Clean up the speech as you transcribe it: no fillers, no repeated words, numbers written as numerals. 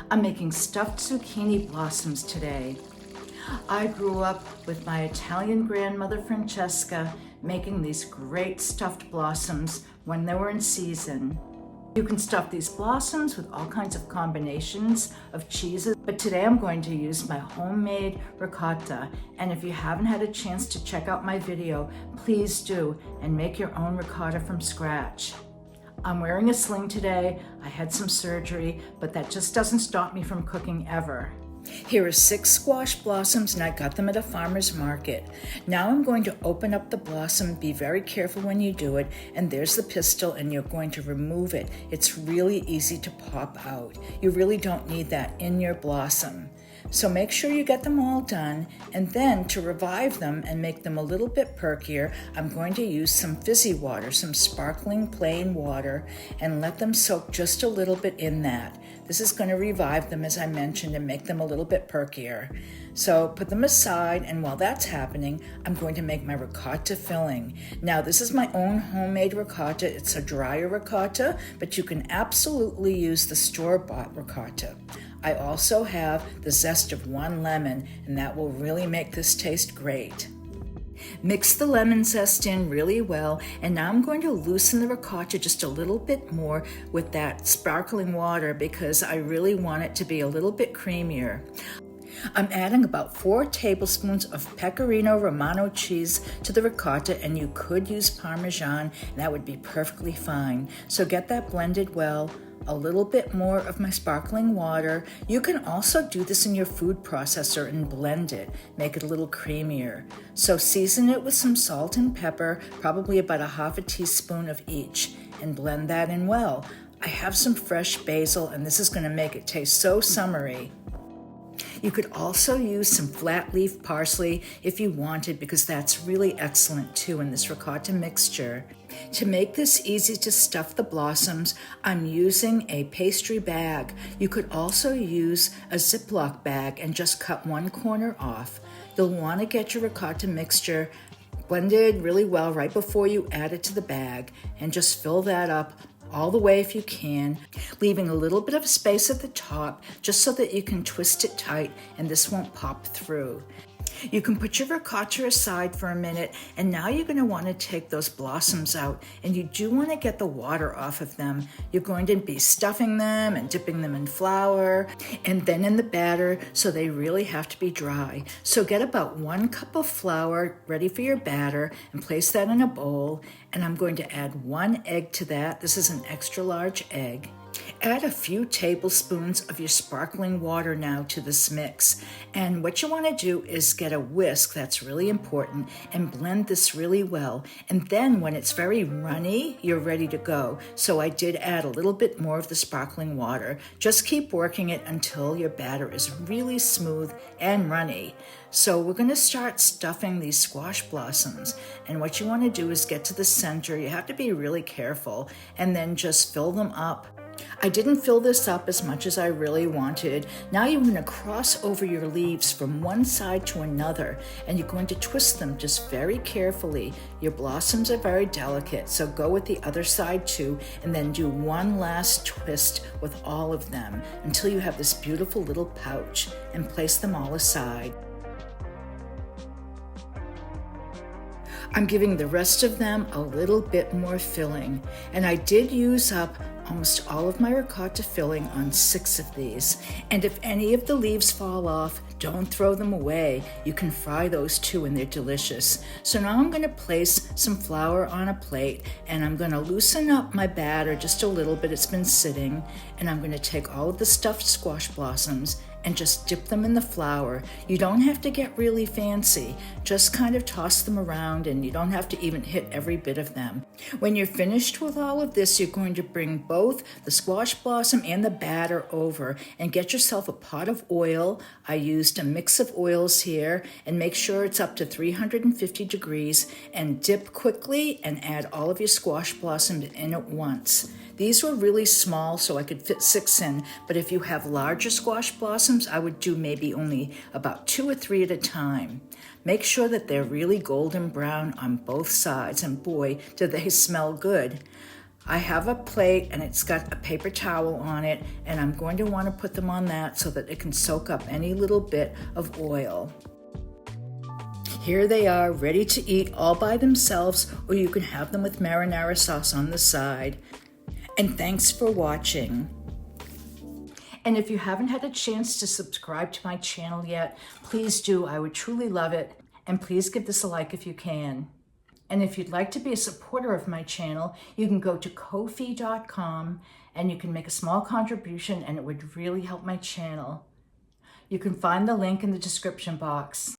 I'm making stuffed zucchini blossoms today. I grew up with my Italian grandmother Francesca making these great stuffed blossoms when they were in season. You can stuff these blossoms with all kinds of combinations of cheeses, but today I'm going to use my homemade ricotta. And if you haven't had a chance to check out my video, please do and make your own ricotta from scratch. I'm wearing a sling today. I had some surgery, but that just doesn't stop me from cooking ever. Here are 6 squash blossoms and I got them at a farmer's market. Now I'm going to open up the blossom. Be very careful when you do it. And there's the pistil and you're going to remove it. It's really easy to pop out. You really don't need that in your blossom. So make sure you get them all done, and then to revive them and make them a little bit perkier, I'm going to use some fizzy water, some sparkling plain water, and let them soak just a little bit in that. This is going to revive them, as I mentioned, and make them a little bit perkier. So put them aside, and while that's happening, I'm going to make my ricotta filling. Now, this is my own homemade ricotta. It's a drier ricotta, but you can absolutely use the store-bought ricotta. I also have the zest of 1 lemon, and that will really make this taste great. Mix the lemon zest in really well, and now I'm going to loosen the ricotta just a little bit more with that sparkling water because I really want it to be a little bit creamier. I'm adding about 4 tablespoons of Pecorino Romano cheese to the ricotta, and you could use Parmesan, and that would be perfectly fine. So get that blended well. A little bit more of my sparkling water. You can also do this in your food processor and blend it, make it a little creamier. So season it with some salt and pepper, probably about a half a teaspoon of each, and blend that in well. I have some fresh basil, and this is going to make it taste so summery. You could also use some flat leaf parsley if you wanted, because that's really excellent too in this ricotta mixture. To make this easy to stuff the blossoms, I'm using a pastry bag. You could also use a Ziploc bag and just cut one corner off. You'll want to get your ricotta mixture blended really well right before you add it to the bag, and just fill that up all the way if you can, leaving a little bit of space at the top just so that you can twist it tight and this won't pop through. You can put your ricotta aside for a minute, and now you're going to want to take those blossoms out, and you do want to get the water off of them. You're going to be stuffing them and dipping them in flour and then in the batter, so they really have to be dry. So get about 1 cup of flour ready for your batter and place that in a bowl, and I'm going to add 1 egg to that. This is an extra large egg. Add a few tablespoons of your sparkling water now to this mix. And what you want to do is get a whisk, that's really important, and blend this really well. And then when it's very runny, you're ready to go. So I did add a little bit more of the sparkling water. Just keep working it until your batter is really smooth and runny. So we're going to start stuffing these squash blossoms. And what you want to do is get to the center. You have to be really careful, and then just fill them up. I didn't fill this up as much as I really wanted. Now you're going to cross over your leaves from one side to another, and you're going to twist them just very carefully. Your blossoms are very delicate, so go with the other side too, and then do one last twist with all of them until you have this beautiful little pouch, and place them all aside. I'm giving the rest of them a little bit more filling, and I did use up almost all of my ricotta filling on 6 of these. And if any of the leaves fall off, don't throw them away. You can fry those too, and they're delicious. So now I'm going to place some flour on a plate, and I'm going to loosen up my batter just a little bit. It's been sitting, and I'm going to take all of the stuffed squash blossoms and just dip them in the flour. You don't have to get really fancy. Just kind of toss them around, and you don't have to even hit every bit of them. When you're finished with all of this, you're going to bring both the squash blossom and the batter over and get yourself a pot of oil. I used a mix of oils here, and make sure it's up to 350 degrees, and dip quickly and add all of your squash blossoms in at once. These were really small, so I could fit 6 in, but if you have larger squash blossoms, I would do maybe only about 2 or 3 at a time. Make sure that they're really golden brown on both sides, and boy, do they smell good. I have a plate and it's got a paper towel on it, and I'm going to want to put them on that so that it can soak up any little bit of oil. Here they are, ready to eat all by themselves, or you can have them with marinara sauce on the side. And thanks for watching. And if you haven't had a chance to subscribe to my channel yet, please do. I would truly love it. And please give this a like if you can. And if you'd like to be a supporter of my channel, you can go to ko-fi.com and you can make a small contribution, and it would really help my channel. You can find the link in the description box.